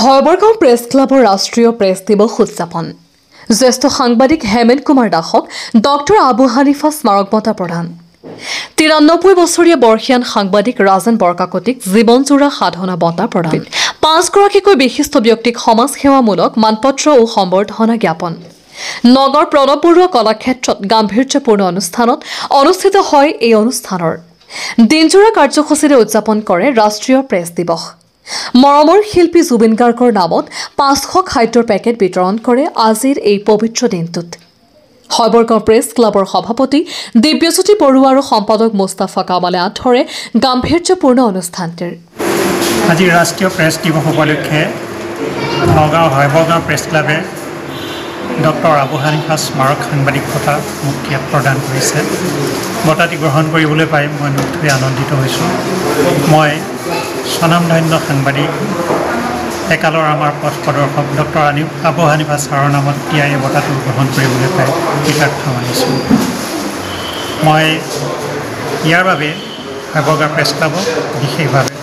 Haibargaon press ক্লাবৰ ৰাষ্ট্ৰীয় press দিৱস উদযাপন জ্যেষ্ঠ সাংবাদিক হেমেন কুমাৰ দাসক ডক্টৰ আবু হানিফা স্মাৰক বঁটা প্ৰদান 93 বছৰীয়া বৰ্ষীয়ান সাংবাদিক ৰাজন বৰকাকতিক জীৱনজোৰা সাধনা বঁটা প্ৰদান 5 গৰাকীকৈ বিশিষ্ট ব্যক্তিক সমাজ সেৱামূলক মানপত্ৰ ও সম্বৰ্ধনা জ্ঞাপন নগৰ প্ৰণৱ বৰুৱা কলাক্ষেত্ৰত গাম্ভীৰ্যপূৰ্ণ অনুষ্ঠানত অনুষ্ঠিত হয় এই অনুষ্ঠানৰ দিনজোৰা কাৰ্যসূচীৰে উদযাপন কৰে ৰাষ্ট্ৰীয় প্ৰেছ দিৱস মৰমৰ শিল্পী জুবিন গাৰ্গৰ নামত 500 খাদ্যৰ পেকেট বিতৰণ কৰে আজিৰ এই পবিত্ৰ দিনটোত হয়বৰগাঁও প্ৰেছ ক্লাবৰ সভাপতি দিব্যজ্যোতি বৰুৱা আৰু সম্পাদক মুস্তাফা কামালে আঠৰে গাম্ভীৰ্যপূৰ্ণ অনুষ্ঠানটিৰ আজি ৰাষ্ট্ৰীয় প্ৰেছ দিৱস উপলক্ষে নগাঁও হয়বৰগাঁও প্ৰেছ ক্লাবে ডক্টৰ আবু হানিফা স্মাৰক সাংবাদিক বঁটা মোক প্ৰদান কৰিছে বঁটাটি গ্ৰহণ কৰিবলৈ পাই মই নথৈ আনন্দিত হৈছোঁ মই স্বনামধন্য সাংবাদিক একালৰ আমাৰ পথ প্ৰদৰ্শক ডক্টৰ আবু হানিফা ছাৰৰ নামত দিয়া এই বঁটাটো গ্ৰহণ কৰিবলৈ পাই কৃতাৰ্থ মানিছোঁ মই ইয়াৰ বাবে হয়বৰগাঁও প্ৰেছ ক্লাবক বিশেষভাৱে